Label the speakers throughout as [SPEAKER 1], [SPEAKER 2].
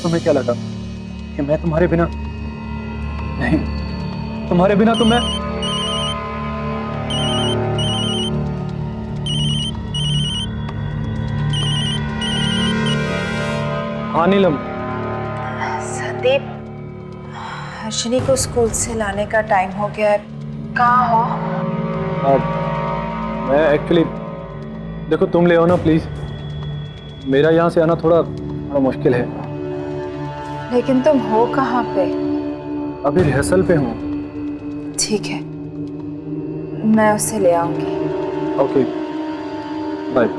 [SPEAKER 1] तुम्हें क्या लगा कि मैं तुम्हारे बिना नहीं, तुम्हारे बिना तो मैं हाँ नीलम।
[SPEAKER 2] संदीप, हर्षिनी को स्कूल से लाने का टाइम हो गया है, कहाँ हो?
[SPEAKER 1] मैं एक्चुअली, देखो तुम ले आओ ना प्लीज, मेरा यहाँ से आना थोड़ा मुश्किल है।
[SPEAKER 2] लेकिन तुम हो कहाँ पे?
[SPEAKER 1] अभी रिहर्सल पे हूँ।
[SPEAKER 2] ठीक है, मैं उसे ले आऊंगी।
[SPEAKER 1] Okay bye.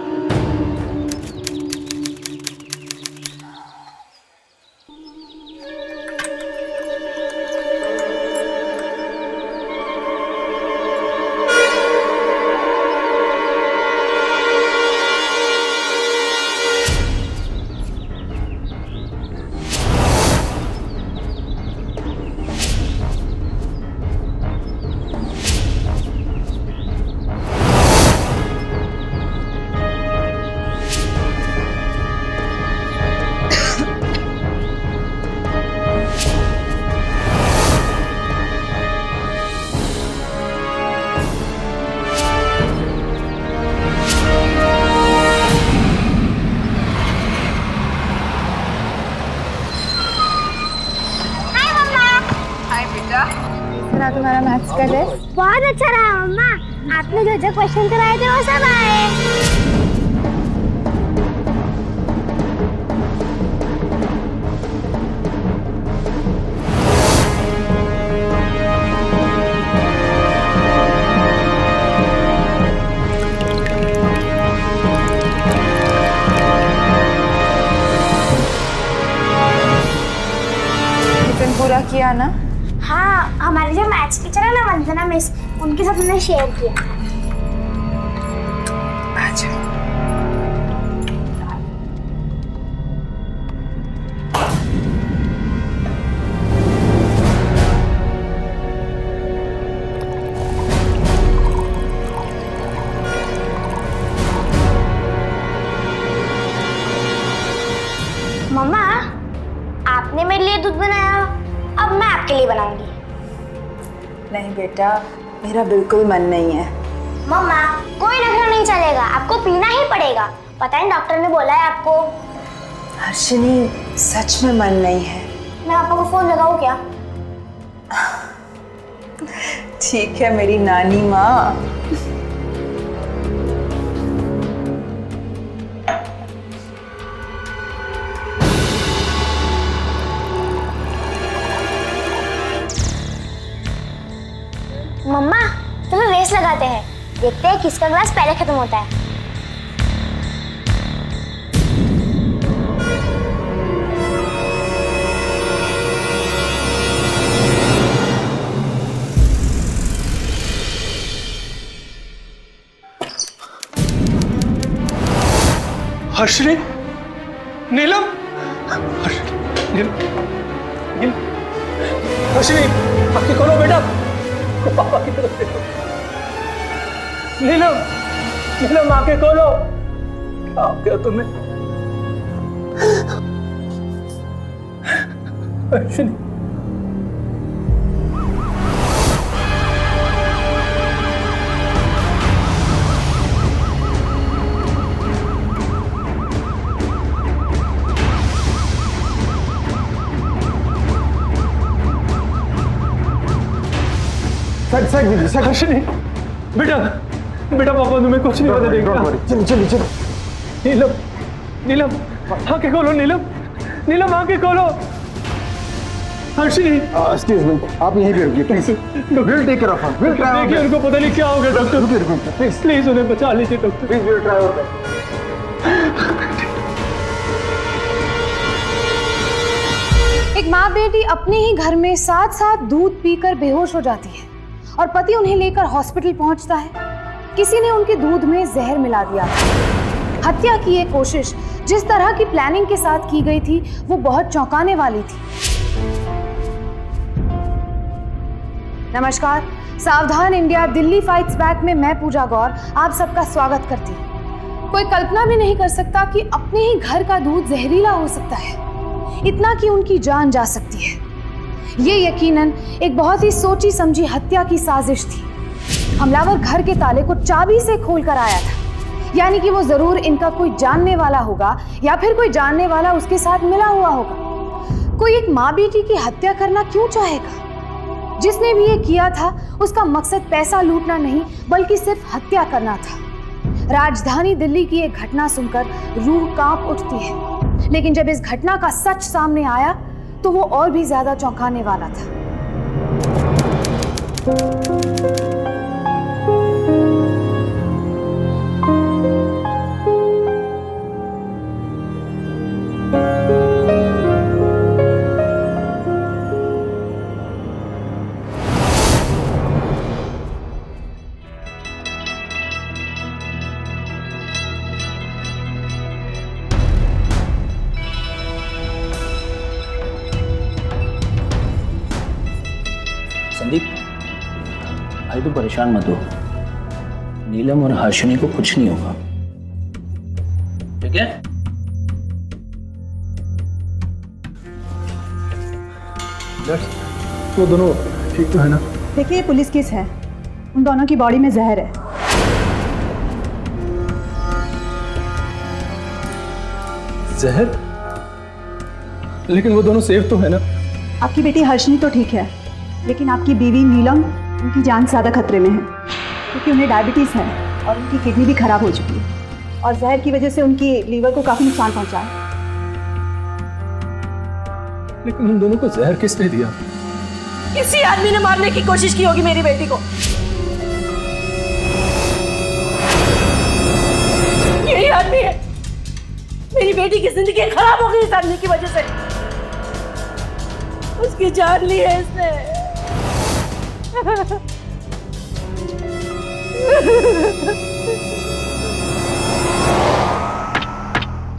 [SPEAKER 3] तुम्हारा मैथ्स का टेस्ट बहुत अच्छा रहा मम्मा। आपने जो जो क्वेश्चन कराए थे वो सब आए।
[SPEAKER 2] टिफिन पूरा किया ना?
[SPEAKER 3] हाँ, हमारे जो मैथ्स टीचर है ना वंदना मिस, उनके साथ मैंने शेयर किया।
[SPEAKER 2] अच्छा।
[SPEAKER 3] मम्मा, आपने मेरे लिए दूध बनाया, अब मैं आपके लिए बनाऊंगी।
[SPEAKER 2] नहीं बेटा, मेरा बिल्कुल मन नहीं है।
[SPEAKER 3] मम्मा, कोई नखरा नहीं चलेगा, आपको पीना ही पड़ेगा। पता है डॉक्टर ने बोला है आपको।
[SPEAKER 2] हर्षिनी, सच में मन नहीं है।
[SPEAKER 3] मैं पापा को फोन लगाऊं क्या?
[SPEAKER 2] ठीक है मेरी नानी माँ।
[SPEAKER 3] मम्मा, चलो रेस लगाते हैं, देखते हैं किसका ग्लास पहले खत्म होता है।
[SPEAKER 1] हर्षिनी, नीलम, हर्षिनी, आंखें खोलो बेटा, पापा की तरफ देखो। नीलम, नीलम आंखें खोलो। क्या हो गया तुम्हें? हर्षिनी, हर्षिनी, बेटा बेटा पापा तुम्हें कुछ नहीं होने देंगे।
[SPEAKER 4] चलो चलो चलो।
[SPEAKER 1] नीलम, नीलम आंखें खोलो। नीलम, नीलम आंखें खोलो। हर्षिनी,
[SPEAKER 4] एक्सक्यूज मी, आप यहीं पे रुकिए please. Will take care of her. Will try.
[SPEAKER 1] देखिए उनको पता नहीं क्या हो गया डॉक्टर।
[SPEAKER 4] रुकिए रुकिए प्लीज
[SPEAKER 1] प्लीज उन्हें बचा लीजिए doctor.
[SPEAKER 4] Please will try our best.
[SPEAKER 5] एक माँ बेटी अपने ही घर में साथ साथ दूध पीकर बेहोश हो जाती है और पति उन्हें लेकर हॉस्पिटल पहुंचता है। किसी ने उनके दूध में जहर मिला दिया। हत्या की ये कोशिश जिस तरह की प्लानिंग के साथ की गई थी वो बहुत चौंकाने वाली थी। नमस्कार, सावधान इंडिया दिल्ली फाइट्स बैक में मैं पूजा गौर आप सबका स्वागत करती हूँ। कोई कल्पना भी नहीं कर सकता कि अपने ही घर का दूध जहरीला हो सकता है। इतना कि उनकी जान जा सकती है। ये यकीनन एक बहुत ही सोची समझी हत्या की साजिश थी। हमलावर घर के ताले को चाबी से खोल कर आया था, यानी कि वो जरूर इनका कोई जानने वाला होगा या फिर कोई जानने वाला उसके साथ मिला हुआ होगा। कोई एक माँ बेटी की हत्या करना क्यों चाहेगा? जिसने भी ये किया था उसका मकसद पैसा लूटना नहीं बल्कि सिर्फ हत्या करना था। राजधानी दिल्ली की एक घटना सुनकर रूह कांप उठती है, लेकिन जब इस घटना का सच सामने आया तो वो और भी ज्यादा चौंकाने वाला था।
[SPEAKER 6] संदीप, भाई तू परेशान मत हो। नीलम और हर्षिनी को कुछ नहीं होगा, ठीक है?
[SPEAKER 1] वो दोनों ठीक तो है ना?
[SPEAKER 7] देखिए, ये पुलिस केस है। उन दोनों की बॉडी में जहर है।
[SPEAKER 1] जहर? लेकिन वो दोनों सेफ तो है ना?
[SPEAKER 7] आपकी बेटी हर्षिनी तो ठीक है, लेकिन आपकी बीवी नीलम, उनकी जान ज़्यादा खतरे में है, क्योंकि उन्हें डायबिटीज़ है और उनकी किडनी भी खराब हो चुकी है और जहर की वजह से उनकी लीवर को काफ़ी नुकसान पहुंचा है।
[SPEAKER 1] लेकिन उन दोनों को जहर किसने दिया?
[SPEAKER 8] किसी आदमी ने मारने की कोशिश की होगी मेरी बेटी को। यही आदमी है। मेरी बेटी की जिंदगी खराब हो गई इस आदमी की वजह से। उसकी जान ली है इसने।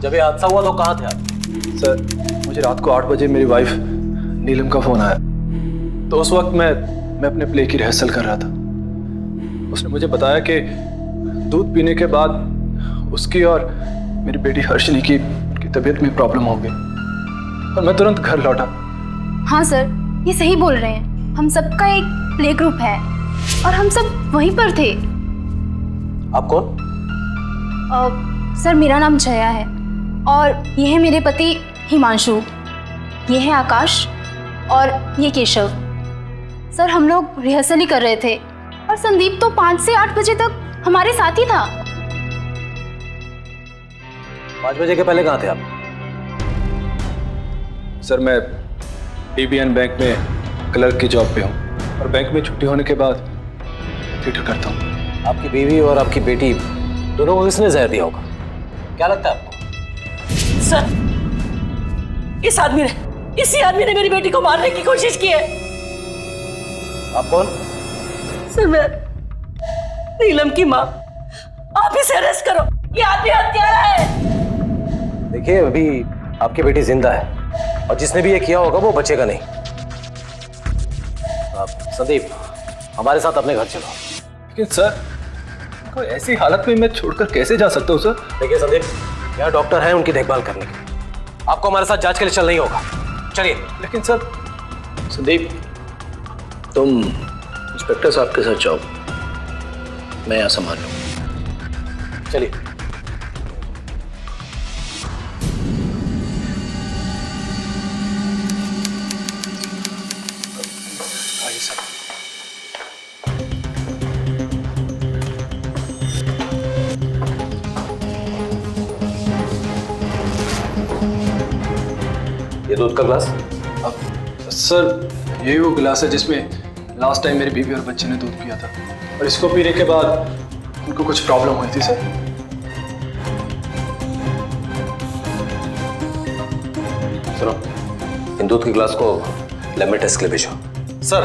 [SPEAKER 6] जब ये हादसा हुआ तो कहाँ थे आप?
[SPEAKER 1] सर, मुझे रात को 8 बजे मेरी वाइफ नीलम का फोन आया, तो उस वक्त मैं अपने प्ले की रिहर्सल कर रहा था। उसने मुझे बताया कि दूध पीने के बाद उसकी और मेरी बेटी हर्षिनी की तबीयत में प्रॉब्लम हो गई और मैं तुरंत घर लौटा।
[SPEAKER 3] हाँ सर, ये सही बोल रहे हैं। हम सबका एक प्ले ग्रुप है और हम सब वहीं पर थे।
[SPEAKER 6] आप कौन?
[SPEAKER 3] सर, मेरा नाम जया है और ये है मेरे पति हिमांशु, ये है आकाश और ये केशव। सर, हम लोग रिहर्सल ही कर रहे थे और संदीप तो 5 से 8 बजे तक हमारे साथ ही था।
[SPEAKER 6] 5 बजे के पहले कहाँ थे आप?
[SPEAKER 1] सर, मैं BBN बैंक में क्लर्क की जॉब पे हूँ और बैंक में छुट्टी होने के बाद थिएटर करता हूँ।
[SPEAKER 6] आपकी बीवी और आपकी बेटी दोनों को किसने जहर दिया होगा? क्या लगता है आपको?
[SPEAKER 8] सर, इसी आदमी ने मेरी बेटी को मारने की कोशिश की है।
[SPEAKER 6] आप कौन?
[SPEAKER 8] सर, मैं नीलम की माँ। आप इसे अरेस्ट करो, ये आदमी हत्यारा है।
[SPEAKER 6] देखिए, अभी आपकी बेटी जिंदा है और जिसने भी ये किया होगा वो बचेगा नहीं। संदीप, हमारे साथ अपने घर चलो।
[SPEAKER 1] लेकिन सर, कोई ऐसी हालत में मैं छोड़कर कैसे जा सकता हूँ सर?
[SPEAKER 6] देखिए संदीप, यहाँ डॉक्टर हैं उनकी देखभाल करने के। आपको हमारे साथ जांच के लिए चलना ही होगा। चलिए।
[SPEAKER 1] लेकिन सर,
[SPEAKER 6] संदीप, तुम इंस्पेक्टर साहब के साथ जाओ, मैं यहाँ संभाल लूँ। चलिए। ये दूध का ग्लास?
[SPEAKER 1] सर, यही वो गिलास है जिसमें लास्ट टाइम मेरी बीवी और बच्चे ने दूध पिया था और इसको पीने के बाद उनको कुछ प्रॉब्लम हुई थी सर।
[SPEAKER 6] सुनो, इन दूध के ग्लास को लैब में टेस्ट के लिए भेजो।
[SPEAKER 1] सर,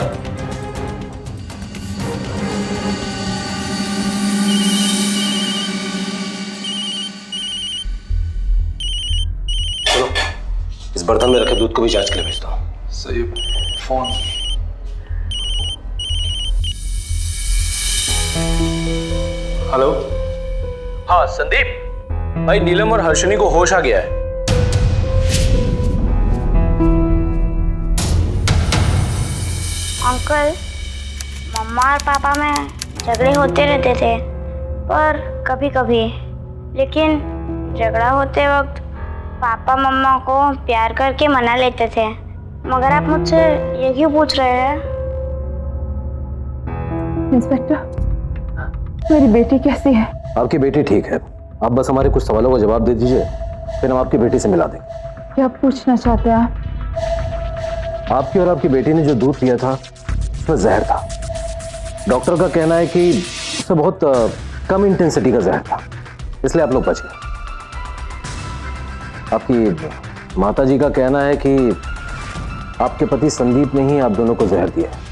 [SPEAKER 6] चलो, इस बर्तन में रखे दूध को भी जांच के लिए भेजता हूँ।
[SPEAKER 1] सर, ये फोन। हेलो।
[SPEAKER 6] हाँ संदीप, भाई नीलम और हर्षिनी को होश आ गया है।
[SPEAKER 9] अंकल, मम्मा और पापा में झगड़े होते रहते थे, पर कभी कभी। लेकिन झगड़ा होते वक्त पापा मम्मा को प्यार करके मना लेते थे। मगर आप मुझसे ये क्यों पूछ रहे हैं?
[SPEAKER 7] इंस्पेक्टर, मेरी बेटी कैसी है?
[SPEAKER 10] आपकी बेटी ठीक है, आप बस हमारे कुछ सवालों का जवाब दे दीजिए, फिर हम आपकी बेटी से मिला देंगे।
[SPEAKER 7] क्या पूछना चाहते हैं आप?
[SPEAKER 10] आपकी और आपकी बेटी ने जो दूध पिया था उसमें जहर था। डॉक्टर का कहना है कि उसमें बहुत कम इंटेंसिटी का जहर था, इसलिए आप लोग बच गए। आपकी माताजी का कहना है कि आपके पति संदीप ने ही आप दोनों को जहर दिया है।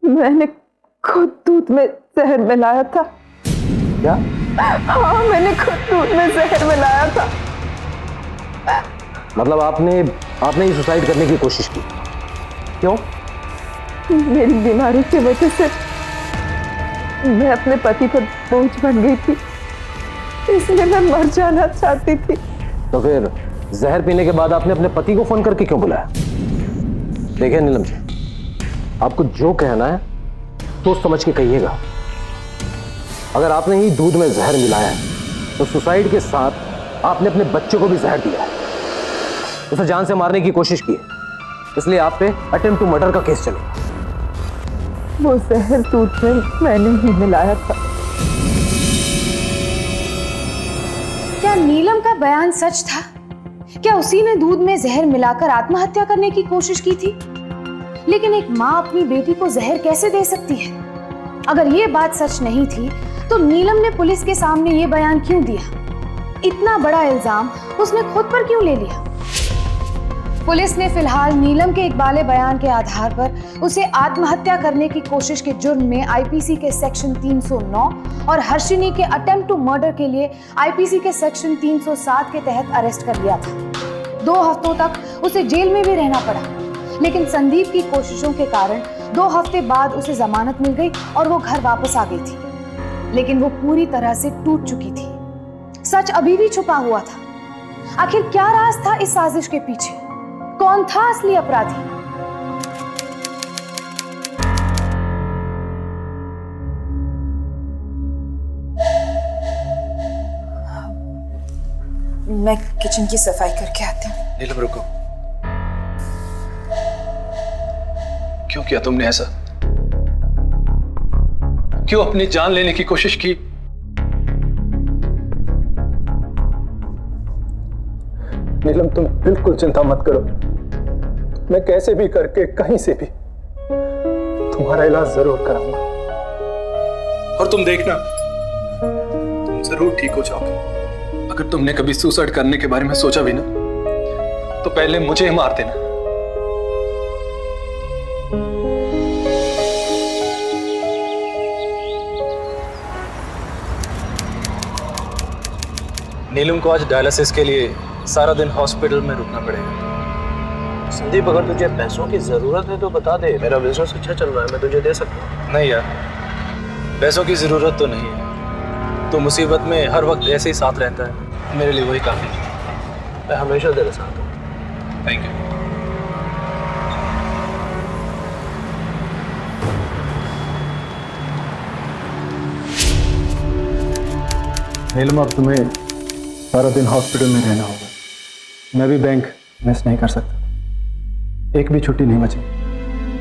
[SPEAKER 7] मैंने खुद दूध में जहर मिलाया था।
[SPEAKER 10] क्या?
[SPEAKER 7] हाँ, मैंने खुद दूध में जहर मिलाया था।
[SPEAKER 10] मतलब आपने ही सुसाइड करने की कोशिश की? क्यों?
[SPEAKER 7] मेरी बीमारी की वजह से मैं अपने पति पर बोझ बन गई थी, इसलिए मैं मर जाना चाहती थी।
[SPEAKER 10] तो फिर जहर पीने के बाद आपने अपने पति को फोन करके क्यों बुलाया? देखिए नीलम जी, आपको जो कहना है सोच समझ के कहिएगा। अगर आपने ही दूध में जहर मिलाया है तो सुसाइड के साथ आपने अपने बच्चे को भी जहर दिया है, उसे जान से मारने की कोशिश की है, इसलिए आप पे अटेम्प्ट टू मर्डर का केस चलेगा।
[SPEAKER 7] वो जहर दूध में मैंने ही मिलाया था।
[SPEAKER 5] क्या नीलम का बयान सच था? क्या उसी ने दूध में जहर मिलाकर आत्महत्या करने की कोशिश की थी? लेकिन एक माँ अपनी बेटी को जहर कैसे दे सकती है? अगर ये बात सच नहीं थी तो नीलम ने पुलिस के सामने ये बयान क्यों दिया? इतना बड़ा इल्जाम उसने खुद पर क्यों ले लिया? पुलिस ने फिलहाल नीलम के इकबाले बयान के आधार पर उसे आत्महत्या करने की कोशिश के जुर्म में आईपीसी के सेक्शन 309 और हर्षिनी के अटेम्प्ट टू मर्डर के लिए आईपीसी के सेक्शन 307 के तहत अरेस्ट कर लिया था। 2 हफ्तों तक उसे जेल में भी रहना पड़ा, लेकिन संदीप की कोशिशों के कारण 2 हफ्ते बाद उसे जमानत मिल गई और वो घर वापस आ गई थी। लेकिन वो पूरी तरह से टूट चुकी थी। सच अभी भी छुपा हुआ था। आखिर क्या राज था इस साजिश के पीछे? कौन था असली अपराधी?
[SPEAKER 2] मैं किचन की सफाई करके आती हूँ।
[SPEAKER 1] नीलम रुको, क्यों किया तुमने ऐसा? क्यों अपनी जान लेने की कोशिश की? नीलम तुम बिल्कुल चिंता मत करो, मैं कैसे भी करके कहीं से भी तुम्हारा इलाज जरूर कराऊंगा और तुम देखना तुम जरूर ठीक हो जाओगे। अगर तुमने कभी सुसाइड करने के बारे में सोचा भी ना तो पहले मुझे ही मार देना। नीलम को आज डायलिसिस के लिए सारा दिन हॉस्पिटल में रुकना पड़ेगा।
[SPEAKER 6] संदीप, अगर तुझे पैसों की जरूरत है तो बता दे, मेरा बिजनेस अच्छा चल रहा है, मैं तुझे दे सकता हूँ।
[SPEAKER 1] नहीं यार, पैसों की जरूरत तो नहीं है। तो मुसीबत में हर वक्त ऐसे ही साथ रहता है, मेरे लिए वही काफी है।
[SPEAKER 6] मैं हमेशा तेरे साथ हूँ।
[SPEAKER 1] Thank you. नीलम, अब तुम्हें सारा दिन हॉस्पिटल में रहना होगा। मैं भी बैंक मिस नहीं कर सकता, एक भी छुट्टी नहीं बची।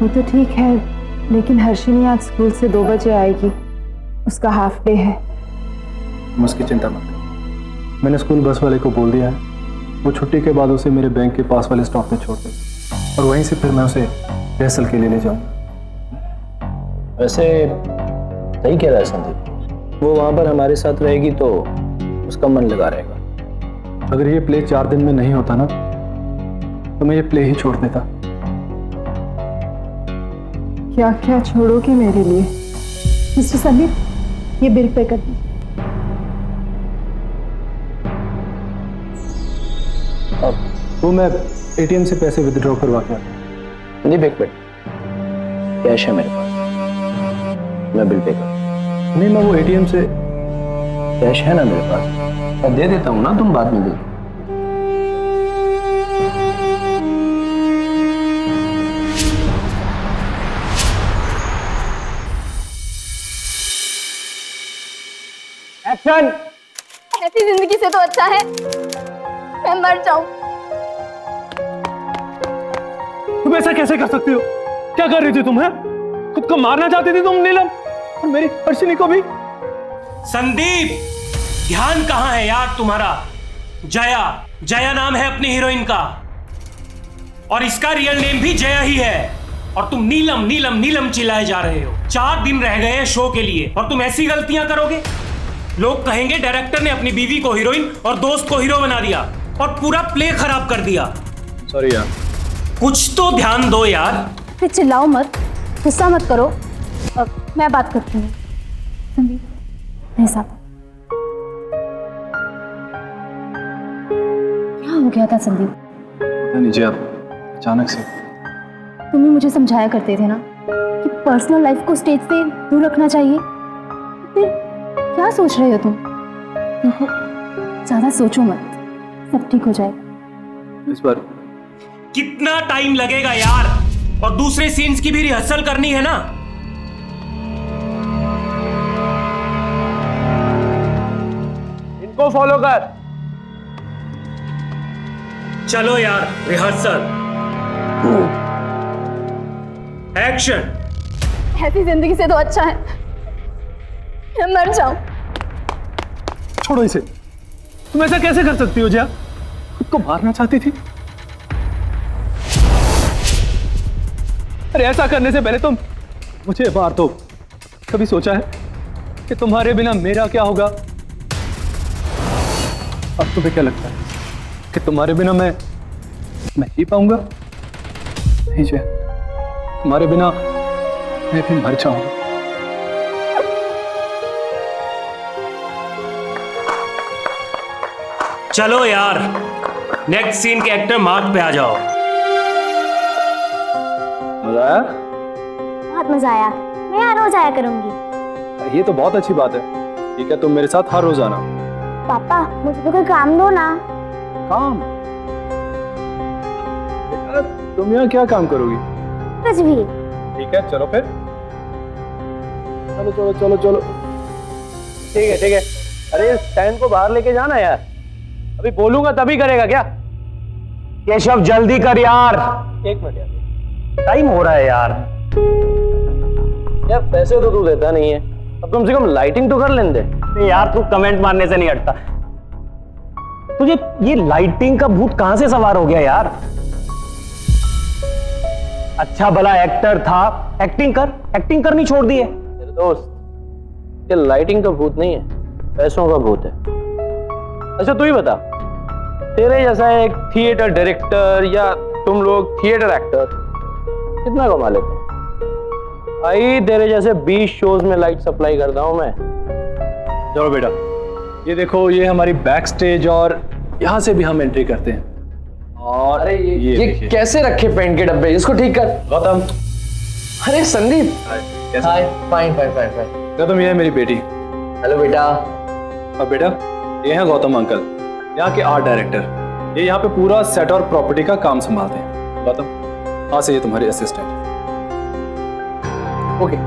[SPEAKER 7] वो तो ठीक है, लेकिन हर्षिनी आज स्कूल से 2 बजे आएगी, उसका हाफ डे है।
[SPEAKER 1] तुम उसकी चिंता मत करो, मैंने स्कूल बस वाले को बोल दिया है, वो छुट्टी के बाद उसे मेरे बैंक के पास वाले स्टॉप में छोड़ दे और वहीं से फिर मैं उसे रिहर्सल के लिए ले जाऊंगा।
[SPEAKER 6] वैसे सही कह रहा है संदीप, वो वहां पर हमारे साथ रहेगी तो उसका मन लगा रहेगा।
[SPEAKER 1] अगर ये प्ले 4 दिन में नहीं होता ना तो मैं ये प्ले ही छोड़ देता।
[SPEAKER 7] क्या क्या छोड़ोगे मेरे लिए? मिस्टर संदीप, ये बिल पे कर दीजिए।
[SPEAKER 1] वो मैं एटीएम से पैसे विथड्रॉ करवा के आता।
[SPEAKER 6] संदीप एक मिनट, कैश है मेरे पास, मैं बिल पे कर।
[SPEAKER 1] नहीं, मैं वो एटीएम से
[SPEAKER 6] कैश है ना मेरे पास, मैं दे देता हूँ ना, तुम बाद में दे।
[SPEAKER 10] एक्शन।
[SPEAKER 3] ऐसी जिंदगी से तो अच्छा है मैं मर जाऊं।
[SPEAKER 1] तुम ऐसा कैसे कर सकती हो? क्या कर रही थी तुम? है खुद को मारना चाहती थी तुम नीलम, और मेरी हर्षिनी को भी।
[SPEAKER 11] संदीप, ध्यान कहां है यार तुम्हारा? जया, जया नाम है अपनी हीरोइन का, और इसका रियल नेम भी जया ही है। और तुम नीलम नीलम नीलम चिल्लाए जा रहे हो। 4 दिन रह गए हैं शो के लिए और तुम ऐसी गलतियां करोगे? लोग कहेंगे डायरेक्टर ने अपनी बीवी को हीरोइन और दोस्त को हीरो बना दिया और पूरा प्ले खराब कर दिया।
[SPEAKER 1] सॉरी यार।
[SPEAKER 11] कुछ तो ध्यान दो यार।
[SPEAKER 3] फिर चिल्लाओ मत, गुस्सा मत करो। मैं बात करती हूँ। संदीप मेरे साथ। क्या हो गया था संदीप?
[SPEAKER 1] पता नहीं जी, अब अचानक से।
[SPEAKER 3] तुम ही मुझे समझाया करते थे ना कि पर्सनल लाइफ को स्टेज से दूर रखना चाहिए। फिर क्या सोच रहे हो तुम? देखो ज्यादा सोचो मत, सब ठीक हो जाएगा।
[SPEAKER 1] इस बार
[SPEAKER 11] कितना टाइम लगेगा यार? और दूसरे सीन्स की भी रिहर्सल करनी है ना।
[SPEAKER 10] इनको फॉलो कर।
[SPEAKER 11] चलो यार, रिहर्सल। एक्शन।
[SPEAKER 3] ऐसी जिंदगी से तो अच्छा है मैं मर जाऊं।
[SPEAKER 1] छोड़ो इसे। तुम ऐसा कैसे कर सकती हो जया? खुद को मारना चाहती थी? अरे ऐसा करने से पहले तुम मुझे मार दो। कभी सोचा है कि तुम्हारे बिना मेरा क्या होगा? अब तुम्हें क्या लगता है कि तुम्हारे बिना मैं जी पाऊंगा? नहीं जया, तुम्हारे बिना मैं भी मर जाऊंगा।
[SPEAKER 11] चलो यार, नेक्स्ट सीन के एक्टर मार्क पे आ जाओ।
[SPEAKER 1] मजा आया?
[SPEAKER 9] बहुत मजा आया। मैं यहाँ रोज आया करूंगी।
[SPEAKER 1] ये तो बहुत अच्छी बात है। ठीक है, तुम मेरे साथ हर रोज आना।
[SPEAKER 9] पापा मुझे तो कोई काम दो ना।
[SPEAKER 1] काम? बेटा, तुम यहाँ क्या काम करोगी?
[SPEAKER 9] कुछ भी।
[SPEAKER 1] ठीक है, चलो फिर। चलो चलो चलो चलो।
[SPEAKER 10] ठीक है। अरे स्टैंड को बाहर लेके जाना यार। अभी बोलूंगा तभी करेगा क्या? केशव जल्दी कर यार। 1 मिनट यार, टाइम हो रहा है यार। यार पैसे तो तू देता नहीं है, अब कम से कम लाइटिंग तो कर लेने दे। यार तू कमेंट मारने से नहीं हटता। तुझे ये लाइटिंग का भूत कहां से सवार हो गया यार? अच्छा भला एक्टर था, एक्टिंग करनी छोड़ दी है। मेरे दोस्त, ये लाइटिंग का भूत नहीं है, पैसों का भूत है। अच्छा तू ही बता, तेरे जैसा एक थिएटर डायरेक्टर या तुम लोग थिएटर एक्टर कितना कमा लेते हैं? भाई तेरे जैसे 20 शोज में लाइट सप्लाई करता हूं मैं।
[SPEAKER 1] चलो बेटा, ये देखो, ये हमारी बैक स्टेज और यहाँ से भी हम एंट्री करते हैं। और
[SPEAKER 10] अरे ये
[SPEAKER 1] देखिए।
[SPEAKER 10] कैसे रखे पेंट के डब्बे? इसको ठीक कर।
[SPEAKER 1] गौतम।
[SPEAKER 10] अरे संदीप।
[SPEAKER 1] हाय।
[SPEAKER 10] फाइन।
[SPEAKER 1] गौतम, ये है मेरी बेटी।
[SPEAKER 10] हेलो बेटा।
[SPEAKER 1] और बेटा, ये है गौतम अंकल, यहाँ के आर्ट डायरेक्टर। ये यहाँ पे पूरा सेट और प्रॉपर्टी का काम संभालते हैं। गौतम, हाँ से ये तुम्हारे असिस्टेंट।
[SPEAKER 10] ओके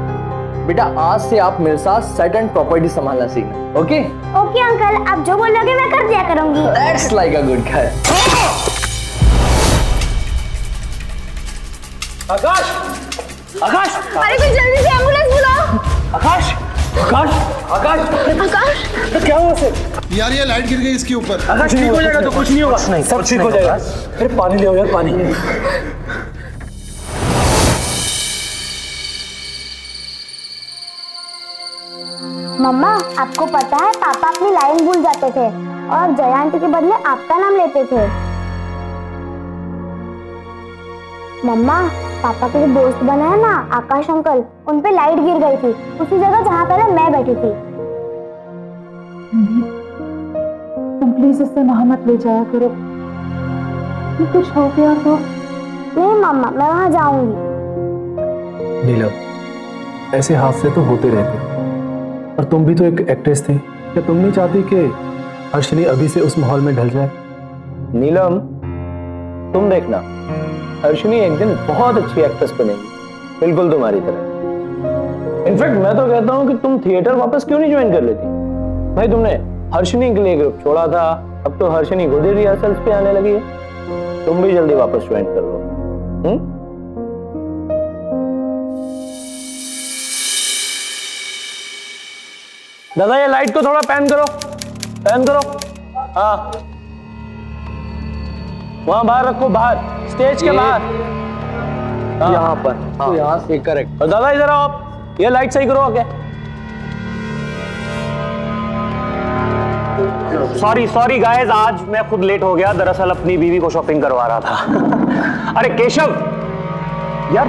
[SPEAKER 10] बेटा, आज से आप मेरे साथ सेट एंड प्रॉपर्टी संभालना सीखना। ओके
[SPEAKER 9] ओके अंकल, आप जो बोलोगे मैं कर दिया करूंगी।
[SPEAKER 10] That's like a good guy. Akash,
[SPEAKER 3] अरे कोई जल्दी से एम्बुलेंस बुलाओ।
[SPEAKER 10] आकाश। क्या हुआ सर?
[SPEAKER 4] यार ये लाइट गिर गई इसके ऊपर।
[SPEAKER 10] आकाश ठीक हो जाएगा तो कुछ नहीं होगा। नहीं, सब ठीक हो जाएगा।
[SPEAKER 1] अरे पानी ले आओ यार, पानी।
[SPEAKER 9] मम्मा आपको पता है पापा अपनी लाइन भूल जाते थे और जया आंटी के बदले आपका नाम लेते थे। मम्मा पापा के जो दोस्त बने हैं ना आकाश अंकल, उन पे लाइट गिर गई थी उसी जगह जहाँ पहले मैं बैठी थी।
[SPEAKER 7] तुम प्लीज इससे वहां मत ले जाया करो, कुछ हो गया तो।
[SPEAKER 9] नहीं मम्मा, मैं वहां जाऊंगी।
[SPEAKER 1] नीलम, ऐसे हादसे तो होते रहते, और तुम भी तो एक एक्ट्रेस थी। क्या तुम नहीं चाहती कि हर्षिनी अभी से उस माहौल में ढल जाए?
[SPEAKER 10] नीलम, तुम देखना, हर्षिनी एक दिन बहुत अच्छी एक्ट्रेस बनेगी, बिल्कुल तुम्हारी तरह। इनफैक्ट मैं तो कहता हूँ कि तुम थिएटर वापस क्यों नहीं ज्वाइन कर लेती?
[SPEAKER 6] भाई तुमने हर्षिनी के लिए ग्रुप छोड़ा था, अब तो हर्षिनी खुद ही रिहर्सल्स पे आने लगी है। तुम भी जल्दी वापस ज्वाइन कर लो। दादा ये लाइट को थोड़ा पैन करो, पैन करो। हाँ वहां बाहर रखो, बाहर स्टेज के बाहर। यहाँ पर, हाँ यहाँ से करेक्ट। और दादा इधर आओ आप, ये लाइट सही करो आके। सॉरी गाइस, आज मैं खुद लेट हो गया, दरअसल अपनी बीवी को शॉपिंग करवा रहा था। अरे केशव यार,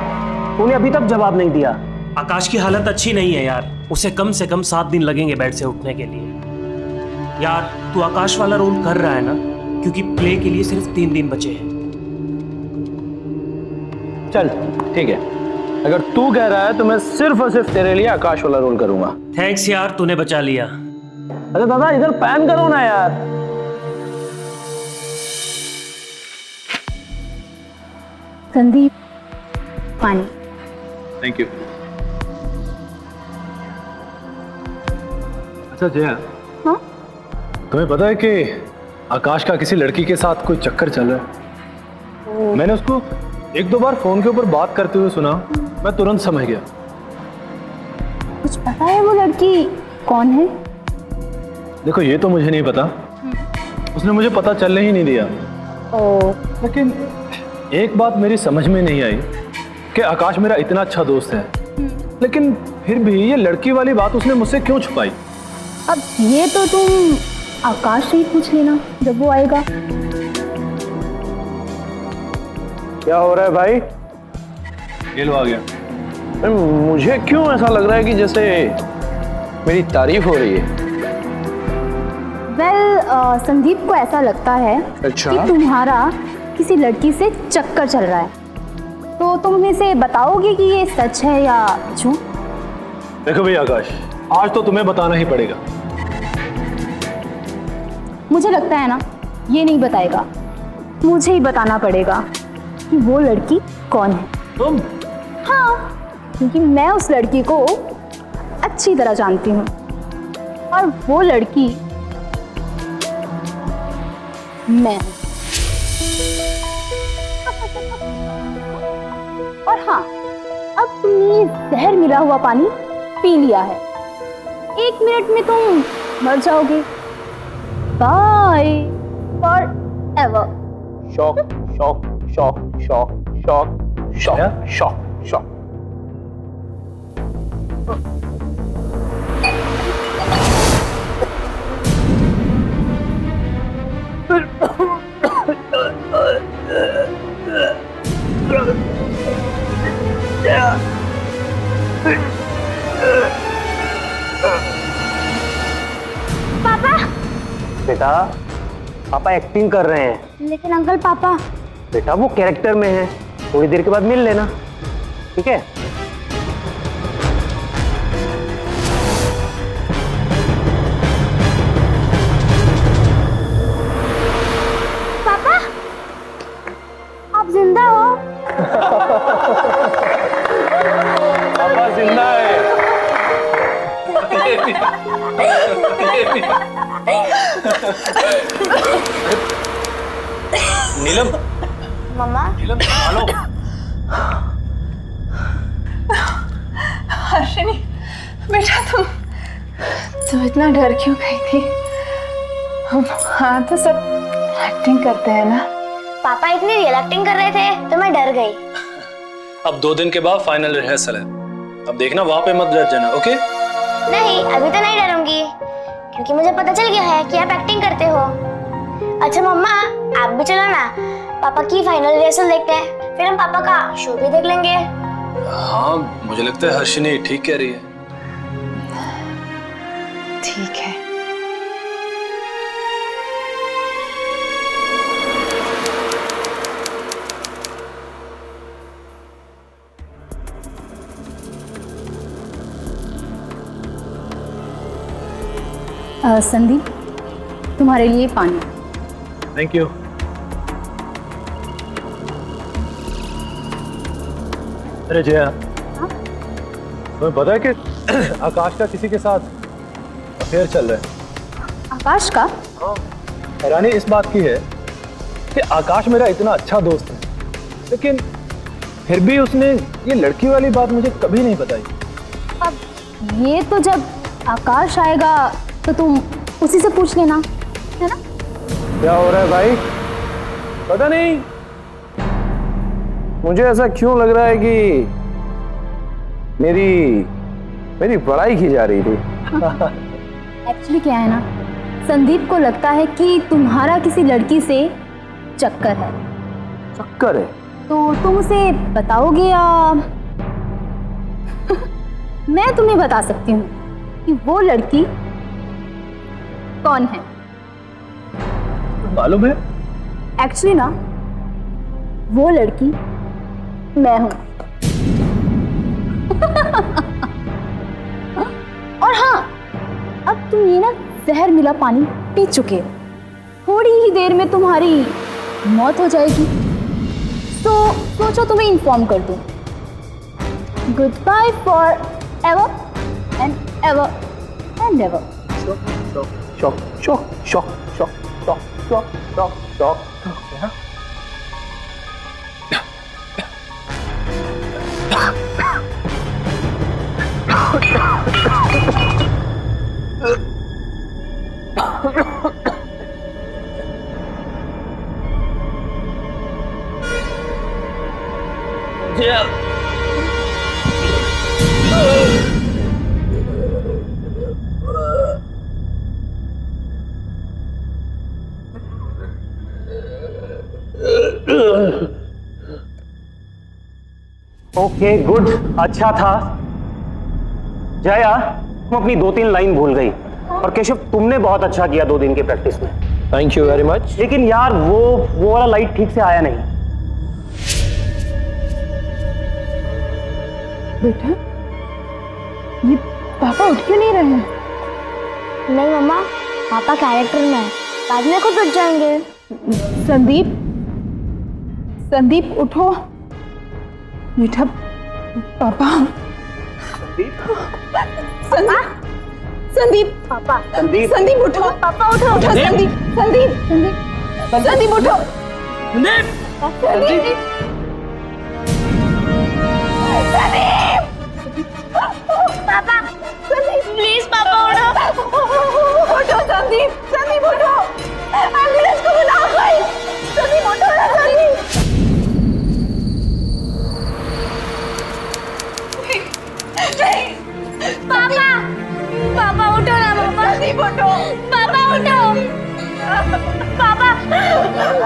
[SPEAKER 6] तूने अभी तक जवाब नहीं दिया।
[SPEAKER 11] आकाश की हालत अच्छी नहीं है यार, उसे कम से कम 7 दिन लगेंगे बेड से उठने के लिए। यार तू आकाश वाला रोल कर रहा है ना, क्योंकि प्ले के लिए सिर्फ 3 दिन बचे हैं।
[SPEAKER 6] चल ठीक है, अगर तू कह रहा है तो मैं सिर्फ और सिर्फ तेरे लिए आकाश वाला रोल करूंगा।
[SPEAKER 11] थैंक्स यार, तूने बचा लिया।
[SPEAKER 6] अरे दादा इधर पैन करो ना यार।
[SPEAKER 3] संदीप, पानी।
[SPEAKER 1] Thank you. अच्छा जया,
[SPEAKER 3] हाँ?
[SPEAKER 1] तुम्हें पता है कि आकाश का किसी लड़की के साथ कोई चक्कर चल रहा है? मैंने उसको 1-2 बार फोन के ऊपर बात करते हुए सुना, मैं तुरंत समझ गया।
[SPEAKER 3] कुछ पता है वो लड़की कौन है?
[SPEAKER 1] देखो ये तो मुझे नहीं पता, उसने मुझे पता चलने ही नहीं दिया। लेकिन एक बात मेरी समझ में नहीं आई कि आकाश मेरा इतना अच्छा दोस्त है, लेकिन फिर भी ये लड़की वाली बात उसने मुझसे क्यों छुपाई?
[SPEAKER 3] अब ये तो तुम आकाश से ही पूछ लेना जब वो आएगा।
[SPEAKER 6] क्या हो रहा है भाई?
[SPEAKER 1] ये लो आ गया।
[SPEAKER 6] मुझे क्यों ऐसा लग रहा है कि जैसे मेरी तारीफ हो रही है।
[SPEAKER 3] संदीप को ऐसा लगता है
[SPEAKER 6] अच्छा?
[SPEAKER 3] कि तुम्हारा किसी लड़की से चक्कर चल रहा है, तो तुम इसे बताओगे कि ये सच है या झूठ?
[SPEAKER 1] देखो भाई आकाश, आज तो तुम्हें बताना ही पड़ेगा।
[SPEAKER 3] मुझे लगता है ना ये नहीं बताएगा, मुझे ही बताना पड़ेगा कि वो लड़की कौन है।
[SPEAKER 1] तुम?
[SPEAKER 3] हाँ, क्योंकि मैं उस लड़की को अच्छी तरह जानती हूँ, और वो लड़की मैं हूँ। और हाँ, अब तुमने जहर मिला हुआ पानी पी लिया है, 1 मिनट में तुम मर जाओगे। Bye forever.
[SPEAKER 6] Shock shock shock shock shock shock shock shock.
[SPEAKER 3] पापा।
[SPEAKER 6] बेटा, पापा एक्टिंग कर रहे हैं।
[SPEAKER 3] लेकिन अंकल पापा।
[SPEAKER 6] बेटा वो कैरेक्टर में है, थोड़ी देर के बाद मिल लेना, ठीक है?
[SPEAKER 3] पापा, आप जिंदा हो?
[SPEAKER 6] पापा जिंदा है। नीलम,
[SPEAKER 9] मम्मा,
[SPEAKER 6] नीलम हेलो।
[SPEAKER 2] हर्षिनी बेटा, तुम इतना डर क्यों गई थी? हाँ तो सब एक्टिंग करते हैं ना।
[SPEAKER 9] पापा इतनी रियल एक्टिंग कर रहे थे तो मैं डर गई।
[SPEAKER 1] अब 2 दिन के बाद फाइनल रिहर्सल है, अब देखना वहां पे मत डर जाना, ओके?
[SPEAKER 9] नहीं, अभी तो नहीं डरूंगी, क्योंकि मुझे पता चल गया है कि आप एक्टिंग करते हो। अच्छा मम्मा, आप भी चलो ना, पापा की फाइनल रिहर्सल देखते हैं, फिर हम पापा का शो भी देख लेंगे।
[SPEAKER 1] हाँ मुझे लगता है हर्षिनी ठीक कह रही है।
[SPEAKER 2] ठीक है।
[SPEAKER 3] संदीप, तुम्हारे लिए पानी।
[SPEAKER 1] Thank you. अरे जया, तुम्हें पता है कि आकाश का किसी के साथ अफेयर चल रहा है?
[SPEAKER 3] आकाश का?
[SPEAKER 1] हैरानी इस बात की है कि आकाश मेरा इतना अच्छा दोस्त है, लेकिन फिर भी उसने ये लड़की वाली बात मुझे कभी नहीं बताई।
[SPEAKER 3] अब ये तो जब आकाश आएगा तो तुम उसी से पूछ लेना, है ना?
[SPEAKER 10] क्या हो रहा है भाई? पता नहीं, मुझे ऐसा क्यों लग रहा है कि मेरी बड़ाई की जा रही थी।
[SPEAKER 3] एक्चुअली क्या है ना, संदीप को लगता है कि तुम्हारा किसी लड़की से चक्कर है।
[SPEAKER 10] चक्कर है?
[SPEAKER 3] तो तुम उसे बताओगे या मैं तुम्हें बता सकती हूँ कि वो लड़की कौन है?
[SPEAKER 1] मालूम है?
[SPEAKER 3] एक्चुअली ना, वो लड़की मैं हूं। और हाँ, अब तुम ये ना जहर मिला पानी पी चुके हो, थोड़ी ही देर में तुम्हारी मौत हो जाएगी, तो सोचो तुम्हें इन्फॉर्म कर दूं। Good bye forever and ever and ever.
[SPEAKER 10] Okay good, अच्छा था। जया, तुम अपनी 2-3 लाइन भूल गई, और केशव तुमने बहुत अच्छा किया 2 दिन की प्रैक्टिस में।
[SPEAKER 6] Thank you very much.
[SPEAKER 10] लेकिन यार वो वाला लाइट ठीक से आया नहीं।
[SPEAKER 2] बेटा, ये पापा उठ क्यों नहीं रहे हैं?
[SPEAKER 9] नहीं मम्मा, पापा कैरेक्टर में है, बाद में खुद उठ जाएंगे।
[SPEAKER 2] संदीप, संदीप उठो बेटा। पापा। संदीप
[SPEAKER 9] पापा।
[SPEAKER 2] संदीप उठो। पापा उठो। संदीप उठो।
[SPEAKER 9] पापा प्लीज पापा
[SPEAKER 2] उठो संदीप उठो। एम्बुलेंस को बुलाओ भाई। संदीप उठो ना संदीप।
[SPEAKER 9] पापा पापा उठो ना पापा।
[SPEAKER 2] संदीप उठो।
[SPEAKER 9] पापा उठो। पापा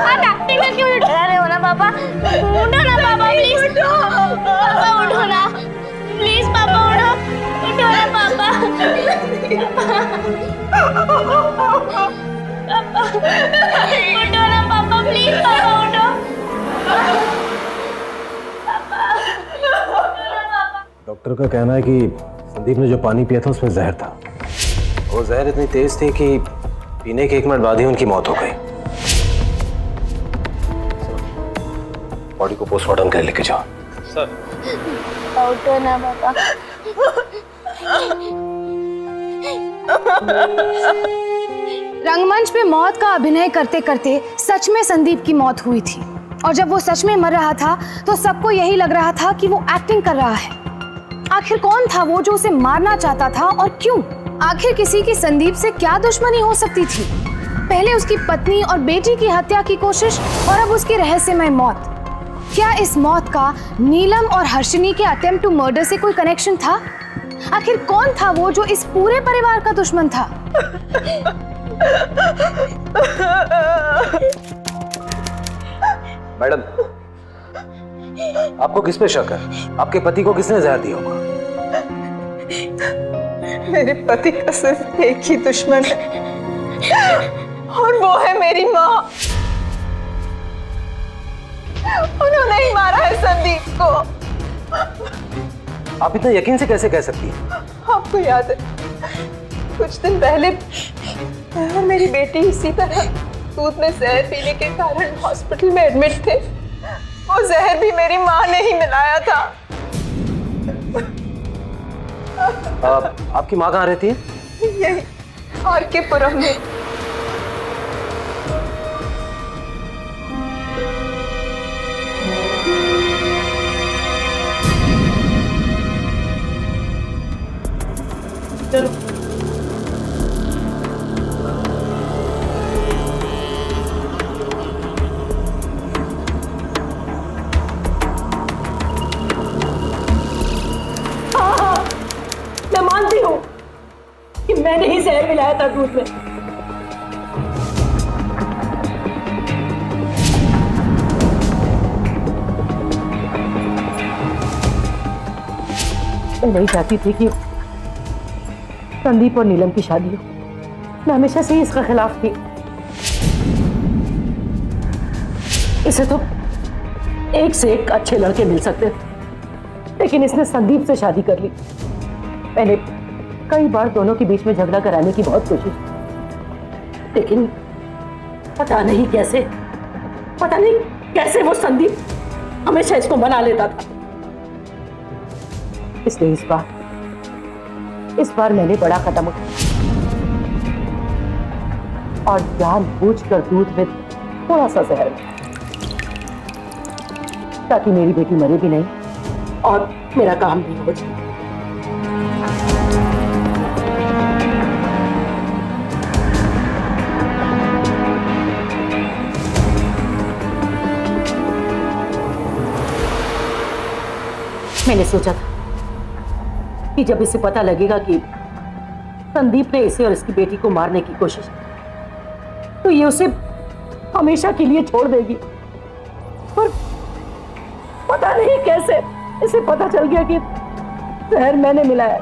[SPEAKER 9] आप एक्टिंग में क्यों उठा रहे हो ना पापा? उठो ना पापा प्लीज। पापा उठो ना प्लीज। पापा उठो। उठो ना पापा। उठो ना पापा प्लीज। पापा उठो।
[SPEAKER 10] डॉक्टर का कहना है कि संदीप ने जो पानी पिया था उसमें जहर था। वो जहर इतनी तेज थी कि पीने के 1 मिनट बाद ही उनकी मौत हो गई। बॉडी को पोस्टमार्टम के लिए लेके जाओ।
[SPEAKER 1] सर।
[SPEAKER 9] उठो ना पापा।
[SPEAKER 5] रंगमंच पे मौत का अभिनय करते करते सच में संदीप की मौत हुई थी, और जब वो सच में मर रहा था तो सबको यही लग रहा था कि वो एक्टिंग कर रहा है। आखिर कौन था वो जो उसे मारना चाहता था और क्यों? आखिर किसी की संदीप से क्या दुश्मनी हो सकती थी? पहले उसकी पत्नी और बेटी की हत्या की कोशिश, और अब उसकी रहस्यमय मौत। क्या इस मौत का नीलम और हर्षिनी के अटेम्प्ट टू मर्डर से कोई कनेक्शन था? आखिर कौन था वो जो इस पूरे परिवार का दुश्मन था?
[SPEAKER 10] मैडम, आपको किस पे शक है? आपके पति को किसने जहर दिया होगा?
[SPEAKER 2] मेरे पति का सिर्फ एक ही दुश्मन है, और वो है मेरी माँ। उन्होंने ही मारा है संदीप को।
[SPEAKER 10] आप इतना यकीन से कैसे कह सकती हैं?
[SPEAKER 2] आपको याद है, कुछ दिन पहले मैं और मेरी बेटी इसी तरह दूध में जहर पीने के कारण हॉस्पिटल में एडमिट थे। वो जहर भी मेरी माँ ने ही मिलाया था।
[SPEAKER 10] आपकी माँ कहाँ रहती है?
[SPEAKER 2] यही आर के पुरम में।
[SPEAKER 8] मिलाया था दूध में। मैं नहीं चाहती थी कि संदीप और नीलम की शादी हो। मैं हमेशा से ही इसका खिलाफ थी। इसे तो एक से एक अच्छे लड़के मिल सकते थे, लेकिन इसने संदीप से शादी कर ली। मैंने कई बार दोनों के बीच में झगड़ा कराने की बहुत कोशिश की, लेकिन पता नहीं कैसे वो संदीप हमेशा इसको मना लेता था। इसलिए इस बार मैंने बड़ा कदम उठाया और जानबूझकर दूध में थोड़ा सा जहर मिलाया, ताकि मेरी बेटी मरे भी नहीं और मेरा काम भी हो जाए। मैंने सोचा था कि जब इसे पता लगेगा कि संदीप ने इसे और इसकी बेटी को मारने की कोशिश की, तो ये उसे हमेशा के लिए छोड़ देगी। पर पता नहीं कैसे इसे पता चल गया कि जहर मैंने मिलाया।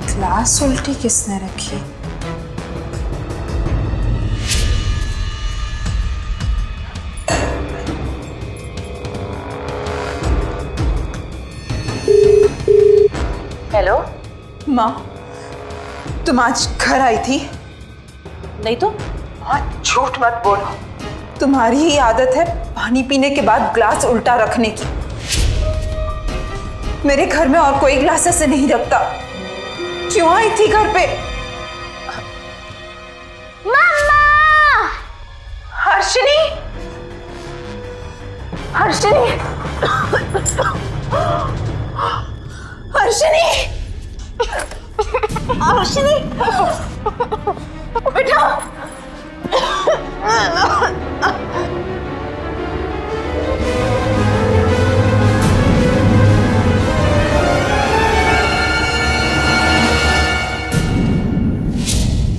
[SPEAKER 2] ग्लास उल्टी किसने रखी?
[SPEAKER 8] हेलो
[SPEAKER 2] माँ, तुम आज घर आई थी?
[SPEAKER 8] नहीं तो
[SPEAKER 2] हाँ, झूठ मत बोलो। तुम्हारी ही आदत है पानी पीने के बाद ग्लास उल्टा रखने की। मेरे घर में और कोई ग्लास ऐसे नहीं रखता। क्यों आई थी घर पे?
[SPEAKER 9] मम्मा!
[SPEAKER 2] हर्षिनी, हर्षिनी, हर्षिनी, हर्षिनी, बेटा।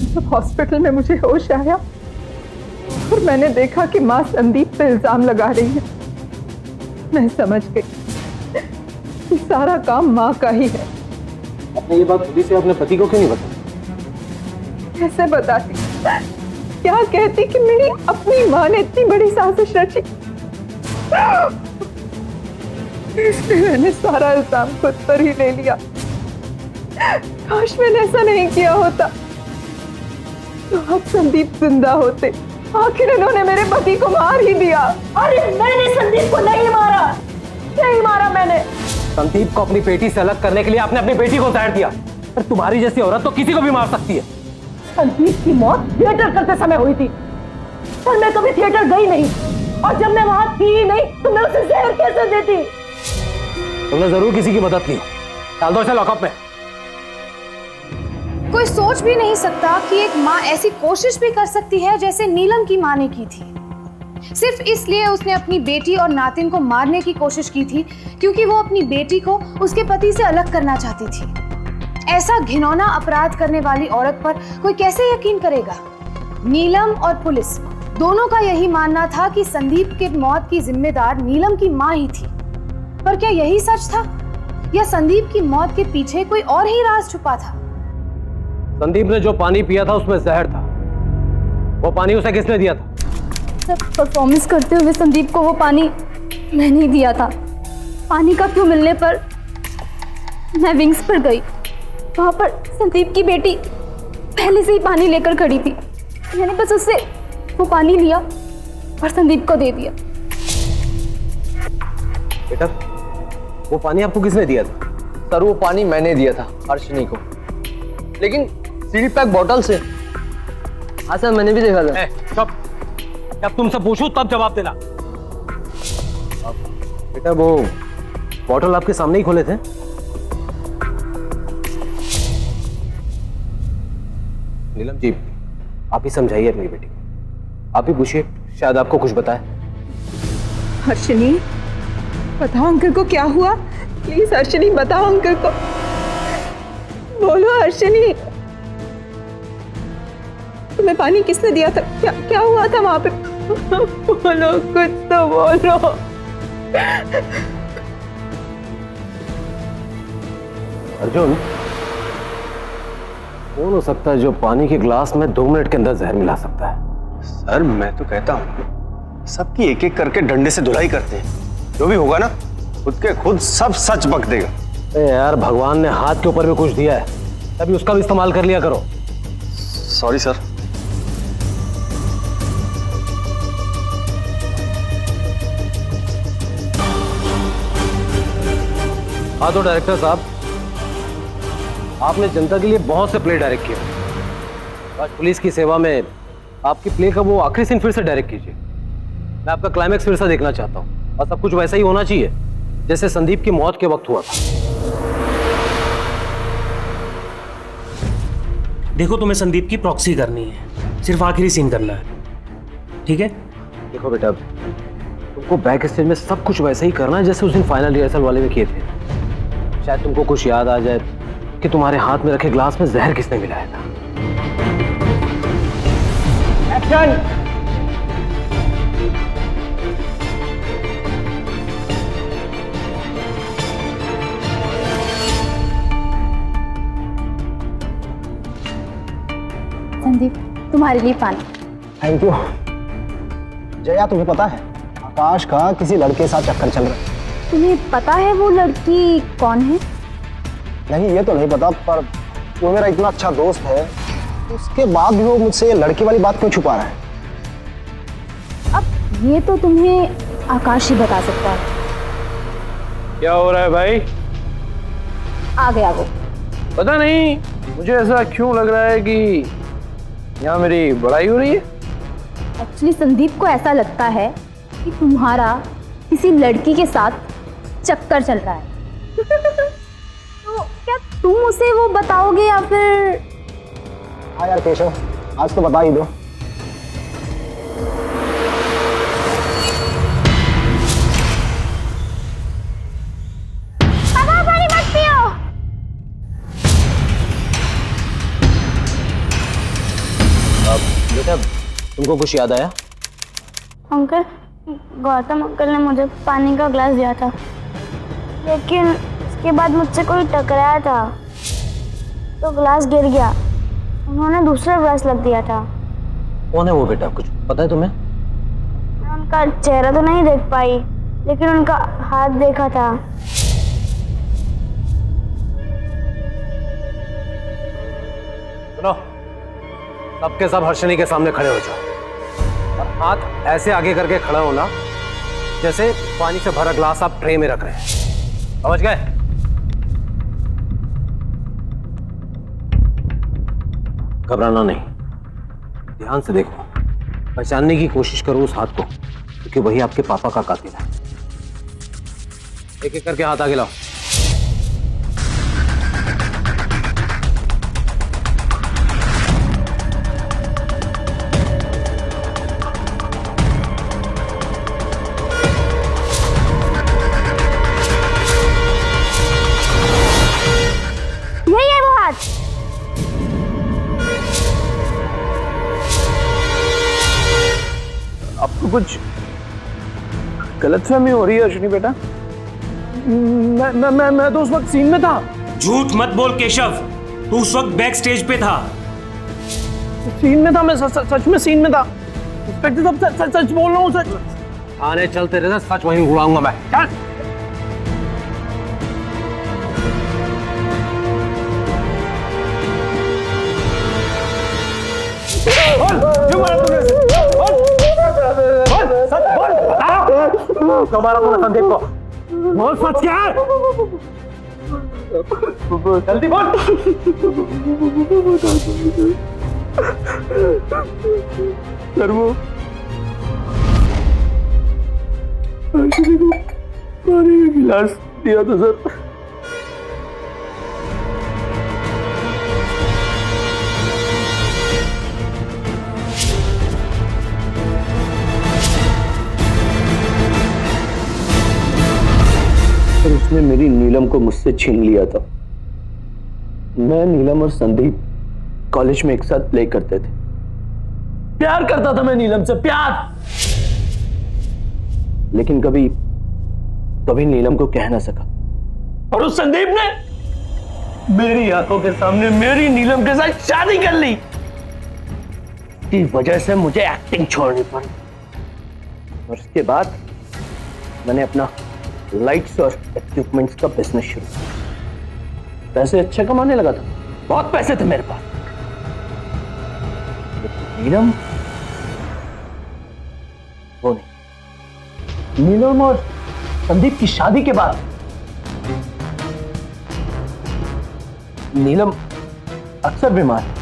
[SPEAKER 2] जब हॉस्पिटल में मुझे होश आया और मैंने देखा कि माँ संदीप पे इल्जाम लगा रही है, मैं समझ गई कि सारा काम माँ का ही है।
[SPEAKER 10] आपने ये बात खुद से अपने पति को क्यों नहीं बताई?
[SPEAKER 2] कैसे बताती? क्या कहती कि मेरी अपनी माँ ने इतनी बड़ी साजिश रची? इसलिए मैंने सारा इल्जाम खुद पर ही ले लिया। काश मैंने ऐसा नहीं किया होता तो आज संदीप जिंदा होते। आखिर इन्होंने मेरे पति को मार ही दिया।
[SPEAKER 8] अरे मैंने संदीप को नहीं मारा मैंने।
[SPEAKER 10] संदीप को अपनी बेटी से अलग करने के लिए आपने अपनी बेटी को जहर दिया। पर तुम्हारी जैसी औरत तो किसी को भी मार सकती है।
[SPEAKER 8] संदीप की मौत थिएटर करते समय हुई थी, पर मैं कभी थिएटर गई नहीं, और जब मैं वहां थी ही नहीं तो मैं उसे जहर कैसे देती?
[SPEAKER 10] तुमने जरूर किसी की मदद की। डाल दो इसे लॉकअप में।
[SPEAKER 5] कोई सोच भी नहीं सकता कि एक माँ ऐसी कोशिश भी कर सकती है जैसे नीलम की माँ ने की थी। सिर्फ इसलिए उसने अपनी बेटी और नातिन को मारने की कोशिश की थी क्योंकि वो अपनी बेटी को उसके पति से अलग करना चाहती थी। ऐसा घिनौना अपराध करने वाली औरत पर कोई कैसे यकीन करेगा? नीलम और पुलिस दोनों का यही मानना था कि संदीप की मौत की जिम्मेदार नीलम की माँ ही थी। पर क्या यही सच था या संदीप की मौत के पीछे कोई और ही राज छुपा था?
[SPEAKER 10] संदीप ने जो पानी पिया था उसमें जहर था। वो पानी उसे किसने दिया था?
[SPEAKER 3] सर, परफॉर्मेंस करते हुए संदीप को वो पानी मैंने ही दिया था। पानी का क्यों मिलने पर मैं विंग्स पर गई। वहाँ पर संदीप की बेटी पहले से ही पानी लेकर खड़ी थी। मैंने बस उससे वो पानी लिया और संदीप को दे दिया।
[SPEAKER 10] बेटा, वो पानी आपको किसने दिया था?
[SPEAKER 12] सर, वो पानी मैंने दिया था हर्षिनी को, लेकिन सील पैक बॉटल से। हाँ सर, मैंने भी देखा था।
[SPEAKER 10] चुप। जब तुमसे पूछूं तब जवाब देना। बेटा, वो बॉटल आपके सामने ही खोले थे। नीलम जी, आप ही समझाइए अपनी बेटी को, आप ही पूछिए, शायद आपको कुछ बताए।
[SPEAKER 2] हर्षिनी, बताओ अंकल को क्या हुआ। प्लीज हर्षिनी बताओ अंकल को, बोलो हर्षिनी। तुम्हें पानी किसने दिया था? क्या हुआ था वहां पे? बोलो, कुछ तो बोलो।
[SPEAKER 10] अर्जुन, कौन हो सकता है जो पानी के ग्लास में 2 मिनट के अंदर जहर मिला सकता है?
[SPEAKER 4] सर मैं तो कहता हूँ सबकी एक एक करके डंडे से धुलाई करते हैं, जो भी होगा ना खुद के खुद सब सच बक देगा।
[SPEAKER 10] अरे यार, भगवान ने हाथ के ऊपर भी कुछ दिया है, तभी उसका भी इस्तेमाल कर लिया करो।
[SPEAKER 4] Sorry sir.
[SPEAKER 10] हाँ तो डायरेक्टर साहब, आपने जनता के लिए बहुत से प्ले डायरेक्ट किए। आज पुलिस की सेवा में आपकी प्ले का वो आखिरी सीन फिर से डायरेक्ट कीजिए। मैं आपका क्लाइमैक्स फिर से देखना चाहता हूँ और सब कुछ वैसा ही होना चाहिए जैसे संदीप की मौत के वक्त हुआ था।
[SPEAKER 11] देखो, तुम्हें संदीप की प्रॉक्सी करनी है, सिर्फ आखिरी सीन करना है, ठीक है?
[SPEAKER 10] देखो बेटा, तुमको बैक स्टेज में सब कुछ वैसा ही करना है जैसे उस दिन फाइनल रिहर्सल वाले में किए थे। शायद तुमको कुछ याद आ जाए कि तुम्हारे हाथ में रखे ग्लास में जहर किसने मिलाया था। एक्शन!
[SPEAKER 3] संदीप, तुम्हारे लिए पानी।
[SPEAKER 4] Thank you. जया, तुम्हें पता है आकाश का किसी लड़के के साथ चक्कर चल रहा है?
[SPEAKER 3] तुम्हें पता है वो लड़की कौन है?
[SPEAKER 4] नहीं, ये तो नहीं पता, पर वो मेरा इतना अच्छा दोस्त है, उसके बाद भी वो मुझसे लड़की वाली बात क्यों छुपा रहा है?
[SPEAKER 3] अब ये तो तुम्हें आकाश ही बता सकता है।
[SPEAKER 1] क्या हो रहा है भाई?
[SPEAKER 3] आगे
[SPEAKER 1] पता नहीं, मुझे ऐसा क्यों लग रहा है कि यहाँ मेरी बड़ाई हो रही है।
[SPEAKER 3] एक्चुअली संदीप को ऐसा लगता है कि तुम्हारा किसी लड़की के साथ चक्कर चल रहा है। तो क्या तुम उसे वो बताओगे या फिर?
[SPEAKER 4] हाँ यार केशव, आज तो बता ही दो।
[SPEAKER 9] पानी मत पियो।
[SPEAKER 10] बेटा, तुमको कुछ याद आया?
[SPEAKER 9] अंकल, गौतम अंकल ने मुझे पानी का ग्लास दिया था, लेकिन उसके बाद मुझसे कोई टकराया था तो ग्लास गिर गया। उन्होंने दूसरा ग्लास लग दिया था।
[SPEAKER 10] कौन है वो बेटा, कुछ पता है तुम्हें?
[SPEAKER 9] मैं उनका चेहरा तो नहीं देख पाई, लेकिन उनका हाथ देखा था।
[SPEAKER 10] सुनो, सबके सब हर्षिनी के सामने खड़े हो जाओ और हाथ ऐसे आगे करके खड़ा होना जैसे पानी से भरा ग्लास आप ट्रे में रख रहे हैं। समझ गए? घबराना नहीं, ध्यान से देखो, पहचानने की कोशिश करो उस हाथ को, क्योंकि वही आपके पापा का कातिल है। एक एक करके हाथ आगे लाओ।
[SPEAKER 9] यही है वो हाथ।
[SPEAKER 1] आपको कुछ गलतफहमी हो रही है अर्शनी बेटा। मैं तो उस वक्त सीन में था।
[SPEAKER 11] झूठ मत बोल केशव, तू उस वक्त बैक स्टेज पे था।
[SPEAKER 1] सीन में था मैं, सच में सीन में था। इंस्पेक्टर साहब, सच बोल रहा हूँ, सच।
[SPEAKER 10] थाने चलते रहना, सच वहीं उड़ाऊंगा मैं। चल। दोबारा बोलो संदीप को, बोल सच क्या है? जल्दी बोल।
[SPEAKER 1] सर वो अर्शनी को पानी का गिलास दिया था सर।
[SPEAKER 6] पर उसने मेरी नीलम को मुझसे छीन लिया था। मैं, नीलम और संदीप कॉलेज में एक साथ प्ले करते थे। प्यार करता था मैं नीलम से, प्यार। लेकिन कभी नीलम को कह ना सका। और उस संदीप ने मेरी आंखों के सामने मेरी नीलम के साथ शादी कर ली। की वजह से मुझे एक्टिंग छोड़नी पड़ी। और उसके बाद मैंने अपना लाइट्स और इक्विपमेंट्स का बिजनेस शुरू किया। पैसे अच्छे कमाने लगा था, बहुत पैसे थे मेरे पास। नीलम, वो नहीं। नीलम और संदीप की शादी के बाद नीलम अक्सर बीमार है।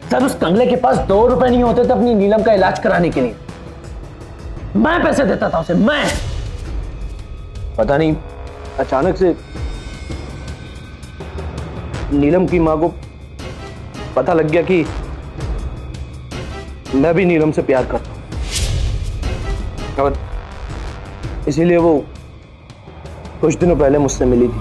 [SPEAKER 6] सर, उस कंगले के पास 2 रुपए नहीं होते थे अपनी नीलम का इलाज कराने के लिए। मैं पैसे देता था उसे, मैं। पता नहीं अचानक से नीलम की मां को पता लग गया कि मैं भी नीलम से प्यार करता हूं, और इसीलिए वो कुछ दिनों पहले मुझसे मिली थी।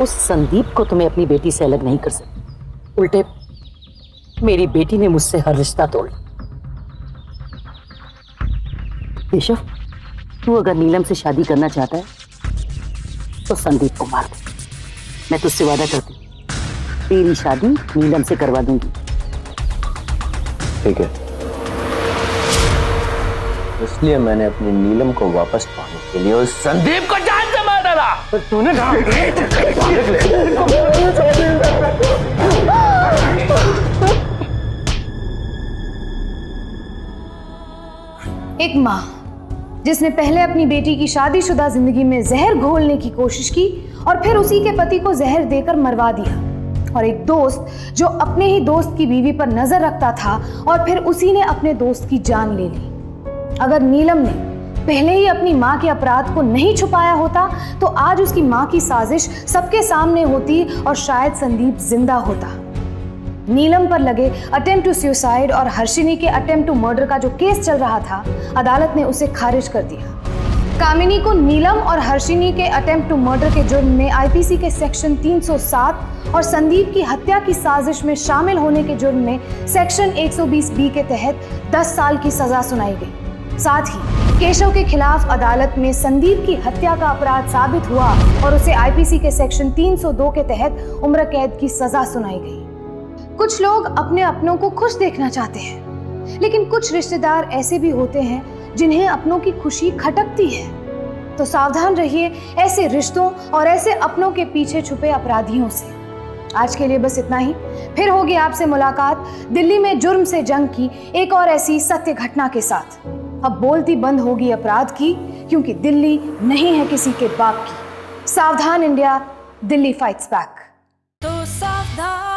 [SPEAKER 8] उस संदीप को तुम्हें अपनी बेटी से अलग नहीं कर सकती। उल्टे मेरी बेटी ने मुझसे हर रिश्ता तोड़ लिया। केशव, तू अगर नीलम से शादी करना चाहता है तो संदीप को मार दे। मैं तुझसे वादा करती हूँ, तेरी शादी नीलम से करवा दूंगी।
[SPEAKER 6] ठीक है, इसलिए मैंने अपनी नीलम को वापस पाने के लिए उस संदीप को जान से मार डाला। तो तूने कहा
[SPEAKER 5] एक माँ जिसने पहले अपनी बेटी की शादीशुदा जिंदगी में जहर घोलने की कोशिश की और फिर उसी के पति को जहर देकर मरवा दिया, और एक दोस्त जो अपने ही दोस्त की बीवी पर नजर रखता था और फिर उसी ने अपने दोस्त की जान ले ली। अगर नीलम ने पहले ही अपनी मां के अपराध को नहीं छुपाया होता तो आज उसकी मां की साजिश सबके सामने होती और शायद संदीप जिंदा होता। नीलम पर लगे अटेम्प्ट टू सुसाइड और हर्षिनी के अटेम्प्ट टू मर्डर का जो केस चल रहा था, अदालत ने उसे खारिज कर दिया। कामिनी को नीलम और हर्षिनी के अटेम्प्ट टू मर्डर के जुर्म में आईपीसी के सेक्शन 307 और संदीप की हत्या की साजिश में शामिल होने के जुर्म में सेक्शन 120B के तहत 10 साल की सजा सुनाई गई। साथ ही केशव के खिलाफ अदालत में संदीप की हत्या का अपराध साबित हुआ और उसे आईपीसी के सेक्शन 302 के तहत उम्र कैद की सजा सुनाई गई। कुछ लोग अपने अपनों को खुश देखना चाहते हैं, लेकिन कुछ रिश्तेदार ऐसे भी होते हैं जिन्हें अपनों की खुशी खटकती है। तो सावधान रहिए ऐसे रिश्तों और ऐसे अपनों के पीछे छुपे अपराधियों से। आज के लिए बस इतना ही। फिर होगी आपसे मुलाकात दिल्ली में जुर्म से जंग की एक और ऐसी सत्य घटना के साथ। अब बोलती बंद होगी अपराध की, क्योंकि दिल्ली नहीं है किसी के बाप की। सावधान इंडिया, दिल्ली फाइट्स बैक।
[SPEAKER 2] तो सावधान